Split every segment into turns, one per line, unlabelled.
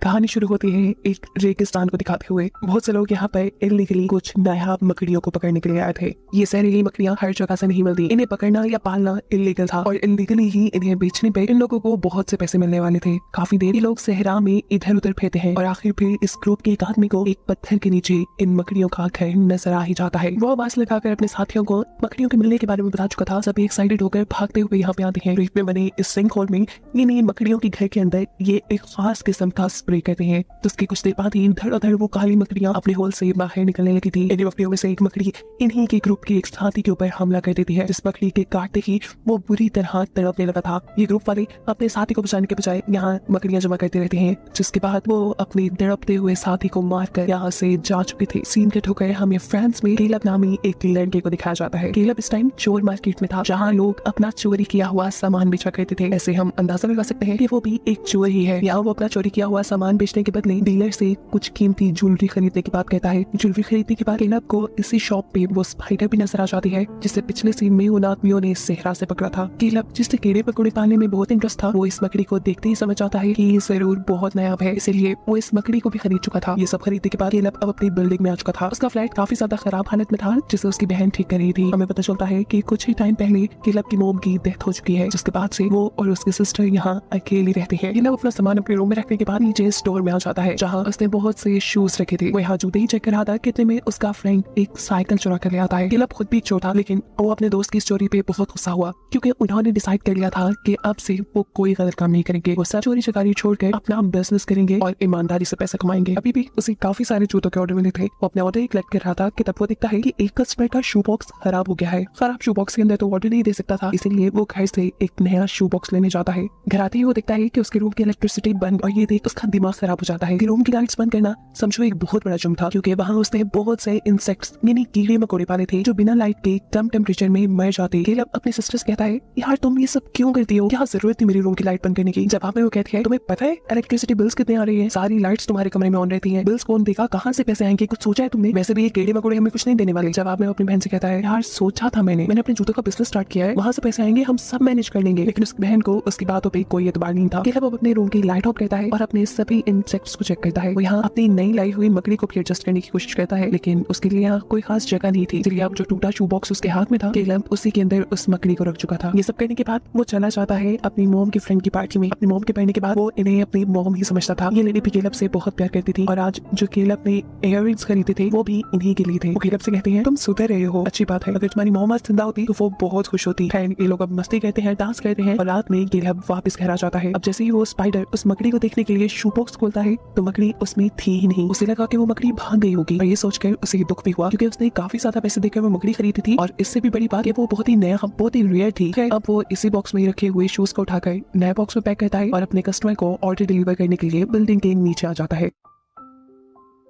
कहानी शुरू होती है एक रेगिस्तान को दिखाते हुए। बहुत से लोग यहाँ पर इलीगली कुछ नायाब मकड़ियों को पकड़ने के लिए आए थे। ये जहरीली मकड़ियाँ हर जगह से नहीं मिलती, इन्हें पकड़ना या पालना इलीगल था और इलीगली ही इन्हें बेचने पे इन लोगों को बहुत से पैसे मिलने वाले थे। काफी देर ये लोग सहरा में इधर उधर फिरते हैं और आखिर फिर इस ग्रुप के एक आदमी को एक पत्थर के नीचे इन मकड़ियों का घर नजर आ ही जाता है। वो आवाज लगाकर अपने साथियों को मकड़ियों के मिलने के बारे में बता चुका था। सभी एक्साइटेड होकर भागते हुए यहाँ पे आते हैं। रीफ में बने इस सिंक होल में इन मकड़ियों के घर के अंदर ये एक खास किस्म का स्प्रे करते हैं। तो उसकी कुछ देर बाद ही धड़ वो काली मकड़ियां अपने होल से बाहर निकलने लगी थी। इन मकड़ियों में से एक मकड़ी इन्हीं के ग्रुप के एक साथी के ऊपर हमला कर देती है, जिस मकड़ी के काटते ही वो बुरी तरह तड़पने लगा था। ये ग्रुप वाले अपने साथी को बचाने के बजाय यहाँ मकड़ियां जमा करते रहते हैं, जिसके बाद वो अपने तड़पते हुए साथी को मारकर यहाँ से जा चुके थे। सीन कट होकर हमें फ्रांस में केलब नामी एक लड़के को दिखाया जाता है। केलब इस टाइम चोर मार्केट में था, जहाँ लोग अपना चोरी किया हुआ सामान बेचा करते थे। ऐसे हम अंदाजा लगा सकते हैं कि वो भी एक चोर ही है। यहाँ वो अपना चोरी किया हुआ सामान बेचने के बदले डीलर से कुछ कीमती ज्वेलरी खरीदने की बात कहता है। ज्वेलरी खरीदने के बाद केलब को इसी शॉप पे वो स्पाइडर भी नजर आ जाती है, जिसे पिछले सीन में उन आदमियों ने सेहरा से पकड़ा था। केलब जिससे कीड़े पकौड़े पालने में बहुत इंटरेस्ट था, वो इस मकड़ी को देखते ही समझ आता है कि ये जरूर बहुत नायाब है, इसीलिए वो इस मकड़ी को भी खरीद चुका था। ये सब खरीदने के बाद केलब अब अपनी बिल्डिंग में आ चुका था। उसका फ्लैट काफी ज्यादा खराब हालत में था, जिसे उसकी बहन ठीक कर रही थी। हमें पता चलता है कि कुछ ही टाइम पहले केलब की मोम की डेथ हो चुकी है, जिसके बाद से वो और उसकी सिस्टर यहाँ अकेली रहती है। केलब अपना सामान अपने रूम में रखने के बाद नीचे स्टोर में आ जाता है, जहाँ उसने बहुत से शूज रखे थे। वो यहाँ जूते ही चेक कर रहा था, कितने में उसका फ्रेंड एक साइकिल चुरा कर ले आता है। केलब खुद भी चोर था, लेकिन वो अपने दोस्त की स्टोरी पे बहुत गुस्सा हुआ, क्योंकि उन्होंने डिसाइड कर लिया था कि अब से वो कोई गलत काम नहीं करेंगे। वो सब चोरी चकारी छोड़कर अपना बिजनेस करेंगे और ईमानदारी से पैसा कमाएंगे। अभी भी उसे काफी सारे जूतों के ऑर्डर मिले थे। वो अपने ऑर्डर कलेक्ट कर रहा था कि तब वो देखता है कि एक कस्टमर का शू बॉक्स खराब हो गया है। खराब शू बॉक्स के अंदर तो ऑर्डर नहीं दे सकता था, इसीलिए वो घर से एक नया शू बॉक्स लेने जाता है। घर आते ही वो देखता है कि उसके रूम की इलेक्ट्रिसिटी बंद, और ये देख उसका दिमाग खराब हो जाता है। रूम की लाइट्स बंद करना समझो एक बहुत बड़ा जुर्म था, क्योंकि वहाँ उसने बहुत से इंसेक्ट्स यानी कीड़े मकोड़े पाले थे, जो बिना लाइट के कम टेम्परेचर में मर जाते। केलब अपने सिस्टर से कहता है, यार तुम ये सब क्यों करती हो, क्या जरूरत थी मेरी रूम की लाइट बंद करने की। जवाब में वो कहती है, तुम्हें पता है इलेक्ट्रिसिटी बिल्स कितने आ रही है, सारी लाइट्स तुम्हारे कमरे में ऑन रहती है, बिल्स कौन देगा, कहाँ से पैसे आएंगे, कुछ सोचा है तुमने। वैसे भी ये कीड़े मकोड़े हमें कुछ नहीं देने वाले। जवाब में अपनी बहन से कहता है, यार सोचा था मैंने अपने जूतों का बिजनेस स्टार्ट किया है, वहाँ से पैसे आएंगे, हम सब मैनेज कर लेंगे। लेकिन उस बहन को उसकी बातों पर कोई एतबार नहीं था। केलब अपने रूम की लाइट ऑफ करता है और अपने सभी इंसेक्ट्स को चेक करता है। वो यहाँ अपनी नई लाई हुई मकड़ी को भी एडजस्ट करने की कोशिश करता है, लेकिन उसके लिए यहाँ कोई खास जगह नहीं थी, इसलिए अब जो टूटा शू बॉक्स उसके हाथ में था, केलब उसी के अंदर उस मकड़ी को रख चुका था। ये सब करने के बाद वो चला जाता है अपनी मोम की फ्रेंड की पार्टी में। अपनी मोम के पढ़ने के बाद वो इन्हें अपनी मोम ही समझता था। ये लेडी भी केलब से बहुत प्यार करती थी, और आज जो केलब ने इयररिंग्स खरीदे थे वो भी इन्हीं के लिए थे। वो केलब से कहते हैं, तुम सुधर रहे हो, अच्छी बात है, अगर तुम्हारी मोम आज जिंदा होती तो वो बहुत खुश होती। ये लोग अब मस्ती करते हैं, डांस करते हैं, और रात में केलब वापस घर आ जाता है। अब जैसे ही वो स्पाइडर उस मकड़ी को देखने के लिए शू बॉक्स खोलता है, तो मकड़ी उसमें थी ही नहीं। उसे लगा कि वो मकड़ी भाग गई होगी, और ये सोचकर उसे दुख भी हुआ, क्योंकि उसने काफी ज्यादा पैसे देकर वो मकड़ी खरीदी थी, और इससे भी बड़ी बात ये वो बहुत ही नया, बहुत ही रेयर थी। अब वो इसी बॉक्स में रखे हुए शूज को उठाकर नए बॉक्स में पैक करता है और अपने कस्टमर को ऑर्डर डिलीवर करने के लिए बिल्डिंग के नीचे आ जाता है।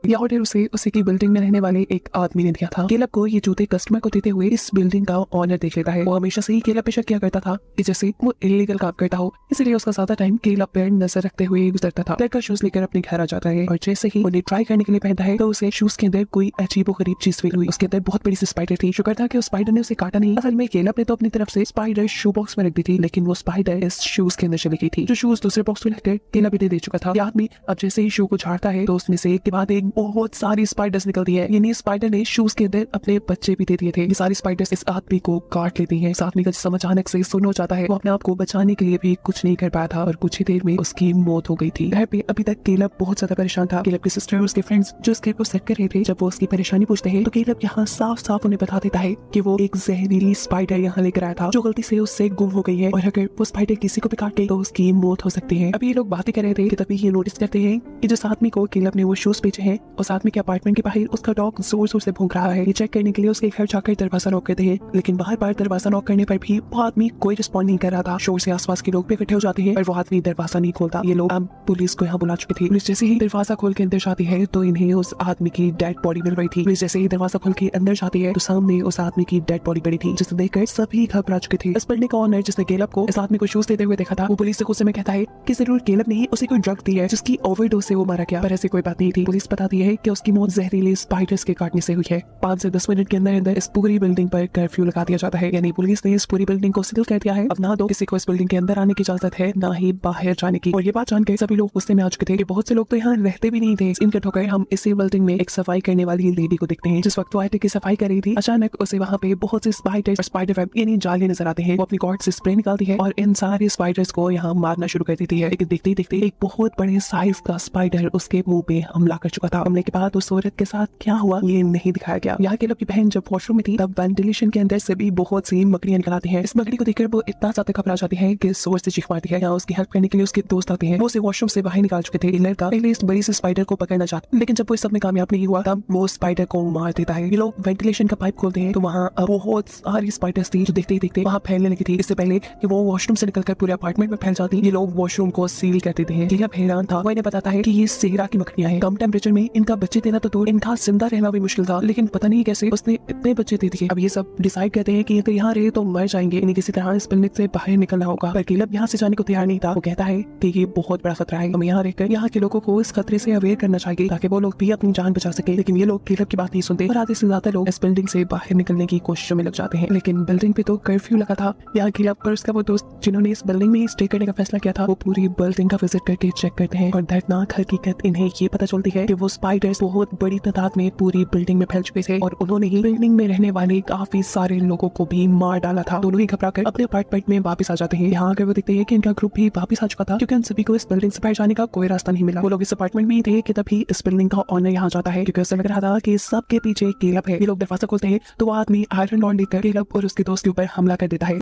यह ऑर्डर उसी की बिल्डिंग में रहने वाले एक आदमी ने दिया था। केलब को ये जूते कस्टमर को देते हुए इस बिल्डिंग का ऑनर देख लेता है। वो हमेशा से ही केलब पे शक किया करता था कि जैसे वो इलीगल काम करता हो, इसलिए उसका ज्यादा टाइम केलब पर नजर रखते हुए गुजरता था। लड़का शूज लेकर अपने घर आ जाता है, और जैसे ही उन्हें ट्राई करने के लिए पहनता है, तो उसे शूज के अंदर कोई अजीबोगरीब चीज फील हुई। उसके अंदर बहुत बड़ी सी स्पाइडर थी। शुक्र था कि उस स्पाइडर ने उसे काटा नहीं। असल में केलब ने तो अपनी तरफ से स्पाइडर शू बॉक्स में रख दी थी, लेकिन वो स्पाइडर इस शूज के अंदर चली गई थी। जो शूज दूसरे बॉक्स में रखकर केलब इन्हें दे चुका था। ये आदमी अब जैसे ही शू को झाड़ता है, तो उसमें से एक के बाद एक बहुत सारी स्पाइडर्स निकलती है। यानी स्पाइडर ने शूज के अंदर अपने बच्चे भी दे दिए थे। ये सारी स्पाइडर्स इस आदमी को काट लेती हैं। इस आदमी का जिस्म अचानक से सुन्न हो जाता है। वो अपने आप को बचाने के लिए भी कुछ नहीं कर पाया था, और कुछ ही देर में उसकी मौत हो गई थी। घर पे अभी तक केलब बहुत ज्यादा परेशान था। केलब की सिस्टर और उसके फ्रेंड्स जो इसके को सेट कर रहे थे, जब वो उसकी परेशानी पूछते हैं, तो केलब यहाँ साफ साफ उन्हें बता देता है कि वो एक जहरीली स्पाइडर यहाँ लेकर आया था, जो गलती से उससे गुम हो गई है, और अगर वो स्पाइडर किसी को भी काट गई तो उसकी मौत हो सकती है। अभी ये लोग बातें कर रहे थे कि तभी ये नोटिस करते हैं कि जिस आदमी को केलब ने वो शूज बेचे हैं, उस आदमी के अपार्टमेंट के बाहर उसका डॉग जोर जोर से भौंक रहा है। ये चेक करने के लिए उसके घर जाकर दरवाजा नॉक करते हैं, लेकिन बार बार दरवाजा नॉक करने पर भी वो आदमी कोई रिस्पॉन्ड नहीं कर रहा था। शोर से आसपास के लोग भी इकट्ठे हो जाते हैं, और वो आदमी दरवाजा नहीं खोलता। ये लोग अब पुलिस को यहाँ बुला चुके थे। पुलिस जैसे ही दरवाजा खोल के अंदर जाती है, तो इन्हें उस आदमी की डेड बॉडी मिल रही थी। पुलिस जैसे ही दरवाजा खोल के अंदर जाती है, तो सामने उस आदमी की डेड बॉडी पड़ी थी, जिसे देखकर सभी घबरा चुके थे। इस बिल्डिंग का ओनर जिसने केलब को इस आदमी को शूज देते हुए देखा था, वो पुलिस से गुस्से में कहता है कि जरूर केलब ने ही उसे कोई ड्रग दी है, जिसकी ओवरडोज से वो मारा गया। पर ऐसी कोई बात नहीं थी। पुलिस बता बताती है कि उसकी मौत जहरीले स्पाइडर्स के काटने से हुई है। 5 से 10 मिनट के अंदर अंदर इस पूरी बिल्डिंग पर कर्फ्यू लगा दिया जाता है, यानी पुलिस ने इस पूरी बिल्डिंग को सील कर दिया है। अब ना तो किसी को इस बिल्डिंग के अंदर आने की इजाजत है, ना ही बाहर जाने की। और ये बात जानकर सभी लोग गुस्से में आ चुके थे कि बहुत से लोग तो यहाँ रहते भी नहीं थे। इनके ठोकर हम इसी बिल्डिंग में एक सफाई करने वाली लेडी को देखते हैं। जिस वक्त वो आटे की सफाई कर रही थी, अचानक उसे वहाँ पे बहुत से स्पाइडर्स और स्पाइडर वेब यानी जाले नजर आते हैं। वो अपनी गॉड से स्प्रे निकालती है और इन सारे स्पाइडर्स को यहाँ मारना शुरू कर देती है। लेकिन देखते ही देखते एक बहुत बड़े साइज का स्पाइडर उसके मुंह पे हमला कर चुका था। हमले के बाद उस औरत के साथ क्या हुआ ये नहीं दिखाया गया। यहाँ के लोग की बहन जब वॉशरूम में थी तब वेंटिलेशन के अंदर से भी बहुत सी मकड़ियां निकल आती हैं। इस मकड़ी को देखकर वो इतना ज्यादा घबरा जाती है कि जोर से चीख मारती है। यहाँ उसकी हेल्प करने के लिए उसके दोस्त आते हैं। वो उसे वॉशरूम से बाहर निकाल चुके थे। लड़का पहले इस बड़ी से स्पाइडर को पकड़ना चाहता, लेकिन जब वो इस सब में कामयाब नहीं हुआ तब वो स्पाइडर को मार देता है। ये लोग वेंटिलेशन का पाइप खोलते हैं तो वहाँ बहुत सारी स्पाइडर्स थी जो देखते ही देखते वहाँ फैलने लगी थी। इससे पहले कि वो वॉशरूम से निकलकर पूरे अपार्टमेंट में फैल जाती, ये लोग वॉशरूम को सील कर देते हैं। अब हैरान था, वो इन्हें बताता है कि ये सेहरा की मकड़ियां हैं। कम टेम्परेचर में इनका बच्चे देना तो दूर, इनका जिंदा रहना भी मुश्किल था, लेकिन पता नहीं कैसे उसने इतने बच्चे दे दिए। अब ये सब डिसाइड करते हैं कि अगर यहाँ रहे तो मर जाएंगे, इन्हें किसी तरह इस बिल्डिंग से बाहर निकलना होगा। पर कैलब यहाँ से जाने को तैयार नहीं था। वो कहता है कि ये बहुत बड़ा खतरा है, हमें यहाँ रहकर यहाँ के लोगों को इस खतरे से अवेयर करना चाहिए ताकि वो लोग भी अपनी जान बचा सके। लेकिन ये लोग कैलब की बात नहीं सुनते और आधे से ज्यादा लोग इस बिल्डिंग से बाहर निकलने की कोशिशों में लग जाते हैं। लेकिन बिल्डिंग पे तो कर्फ्यू लगा था। यहाँ कैलब और उसका वो दोस्त जिन्होंने इस बिल्डिंग में स्टे करने का फैसला किया था, वो पूरी बिल्डिंग का विजिट करके चेक करते हैं और दर्दनाक हकीकत इन्हें ये पता चलती है कि वो स्पाइडर्स बहुत बड़ी तादाद में पूरी बिल्डिंग में फैल चुके थे और उन्होंने ही बिल्डिंग में रहने वाले काफी सारे लोगों को भी मार डाला था। दोनों ही घबराकर अपने अपार्टमेंट में वापस आ जाते हैं। यहाँ आकर वो देखते हैं कि इनका ग्रुप भी वापस आ चुका था, क्योंकि उन सभी को इस बिल्डिंग से बाहर जाने का कोई रास्ता नहीं मिला। वो लोग इस अपार्टमेंट में ही थे कि तभी इस बिल्डिंग का ऑनर यहाँ जाता है, क्योंकि उसे लग रहा था कि सबके पीछे कैलब है। ये लोग दरवाजा खोलते हैं तो वो आदमी आयरन रॉड लेकर कैलब और उसके दोस्त के ऊपर हमला कर देता है।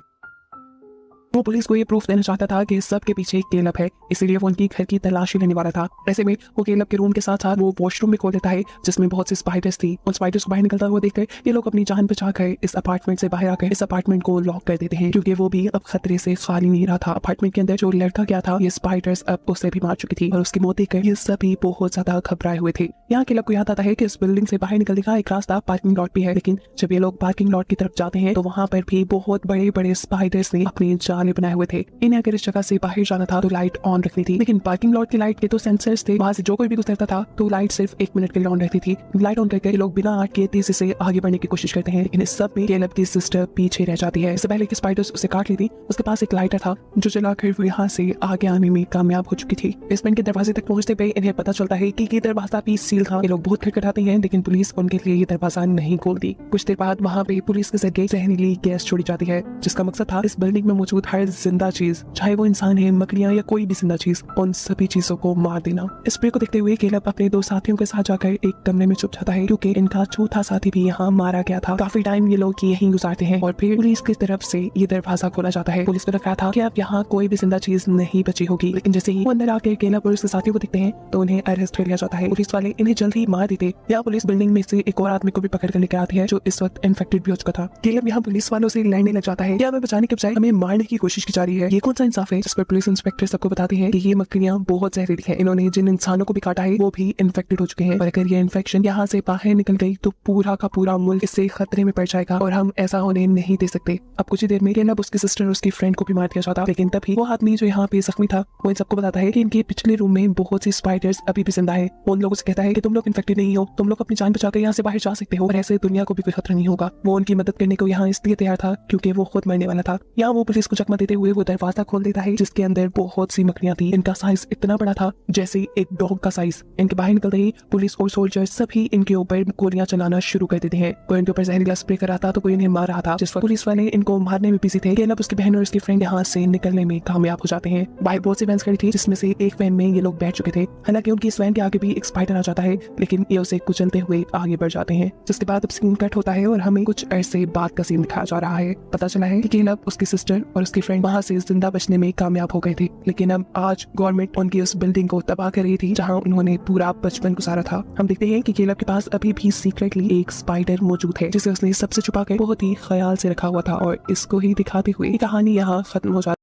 वो पुलिस को ये प्रूफ देना चाहता था कि सबके पीछे कैलब है, इसीलिए वो उनकी घर की तलाशी लेने वाला था। ऐसे में वो कैलब के रूम के साथ साथ वो वॉशरूम में खोल देता है जिसमें बहुत सी स्पाइडर्स थी। उन स्पाइडर्स को बाहर निकलता हुआ देखकर ये लोग अपनी जान बचाकर इस अपार्टमेंट से बाहर आकर इस अपार्टमेंट को लॉक कर देते हैं, क्योंकि वो भी अब खतरे से खाली नहीं रहा था। अपार्टमेंट के अंदर जो लड़का गया था, ये स्पाइडर्स अब उसे भी मार चुकी थी और उसकी मौत देखकर ये सभी बहुत ज्यादा घबराए हुए थे। यहाँ कैलब को याद आता है कि इस बिल्डिंग से बाहर निकलने का एक रास्ता पार्किंग लॉट भी है, लेकिन जब ये लोग पार्किंग लॉट की तरफ जाते हैं तो वहाँ पर भी बहुत बड़े बड़े स्पाइडर्स ने अपने जाले बनाए हुए थे। इन्हें अगर इस जगह से बाहर जाना था तो लाइट ऑन रखनी थी, लेकिन पार्किंग लॉट की लाइट के तो सेंसर्स थे, वहां से जो कोई भी गुजरता था तो लाइट सिर्फ 1 मिनट के लिए ऑन रहती थी। लाइट ऑन करके लोग बिना आग के तेजी से आगे बढ़ने की कोशिश करते हैं, लेकिन इस सब में कैलब की सिस्टर पीछे रह जाती है। इससे पहले कि स्पाइडर्स उसे काट लेती, उसके पास एक लाइटर था जो जलाकर वो यहाँ से आगे आने में कामयाब हो चुकी थी। बेसमेंट के दरवाजे तक पहुंचते पे इन्हें पता चलता है कि ये दरवाजा भी सील था। ये लोग बहुत खटखटाते हैं, लेकिन पुलिस उनके लिए ये दरवाजा नहीं खोलती। कुछ देर बाद वहाँ पे पुलिस के जरिए जहरीली गैस छोड़ी जाती है, जिसका मकसद था इस बिल्डिंग में मौजूद हर जिंदा चीज, चाहे वो इंसान है, मकड़ियां या कोई भी जिंदा चीज, उन सभी चीजों को मार देना। इस स्प्रे को देखते हुए कैलब अपने 2 साथियों के साथ जाकर एक कमरे में छुप जाता है, क्योंकि इनका चौथा साथी भी यहाँ मारा गया था। काफी टाइम ये लोग यहीं गुजारते हैं और फिर पुलिस की तरफ से ये दरवाजा खोला जाता है। पुलिस को लगा था कि अब यहाँ कोई भी जिंदा चीज नहीं बची होगी, लेकिन जैसे ही वो अंदर आकर कैलब और उसके साथियों को देखते हैं तो उन्हें अरेस्ट कर लिया जाता है। पुलिस वाले इन्हें जल्द ही मार देते। या पुलिस बिल्डिंग में से एक और आदमी को भी पकड़ कर लेकर आती है जो इस वक्त इन्फेक्टेड भी हो चुका था। कैलब यहाँ पुलिस वालों से लड़ने लग जाता है, या हमें बचाने के बजाय हमें मारने की कोशिश की जा रही है। ये कौन सा इंसाफ है? जिस पर पुलिस इंस्पेक्टर सबको बताते हैं कि ये मकड़ियां बहुत जहरीली हैं, इन्होंने जिन इंसानों को भी काटा है वो भी इन्फेक्टेड हो चुके हैं, और अगर ये इन्फेक्शन यहाँ से बाहर निकल गई तो पूरा का पूरा मुल्क इससे खतरे में पड़ जाएगा और हम ऐसा होने नहीं दे सकते। अब कुछ ही देर में कैलब उसकी सिस्टर और उसकी फ्रेंड को भी मार दिया जाता, लेकिन तभी वो आदमी जो यहाँ पे जख्मी था वो इन सबको बताता है कि इनके पिछले रूम में बहुत सी स्पाइडर्स अभी भी जिंदा है। वो उन लोगों से कहता है कि तुम लोग इन्फेक्टेड नहीं हो, तुम लोग अपनी जान बचाकर यहाँ से बाहर जा सकते हो और ऐसे दुनिया को भी कोई खतरा नहीं होगा। वो उनकी मदद करने को यहाँ इसलिए तैयार था क्योंकि वो खुद मरने वाला था। यहाँ वो पुलिस को चकमा देते हुए वो दरवाजा खोल देता है जिसके अंदर बहुत सी मकड़ियां थी। इनका साइज इतना बड़ा था जैसे एक डॉग का साइज। इनके बाहर निकलते ही पुलिस और सोल्जर सभी इनके ऊपर गोलियां चलाना शुरू कर देते हैं। कोई इनके ऊपर जहरीला स्प्रे कर रहा था तो कोई इन्हें मार रहा था। जिस वक्त पुलिस वाले इनको मारने में बिजी थे, कैलब उसकी बहन और उसकी फ्रेंड यहाँ से निकलने में कामयाब हो जाते हैं। बाहर बहुत सी वैन खड़ी थी जिसमें से एक वैन में ये लोग बैठ चुके थे। हालांकि उनकी इस वैन के आगे भी एक स्पाइडर आ जाता है, लेकिन ये उसे कुचलते हुए आगे बढ़ जाते हैं। जिसके बाद अब सीन कट होता है और हमें कुछ ऐसे बात का सीन दिखाया जा रहा है। पता चला है कि कैलब, उसकी सिस्टर और उसकी फ्रेंड वहाँ से जिंदा बचने में कामयाब हो गए थे, लेकिन अब आज गवर्नमेंट उनकी उस बिल्डिंग को तबाह कर रही थी जहाँ उन्होंने पूरा बचपन गुजारा था। हम देखते हैं कि कैलब के पास अभी भी सीक्रेटली एक स्पाइडर मौजूद है जिसे उसने सबसे छुपा कर बहुत ही ख्याल से रखा हुआ था, और इसको ही दिखाते हुए कहानी यहाँ खत्म हो जाती है।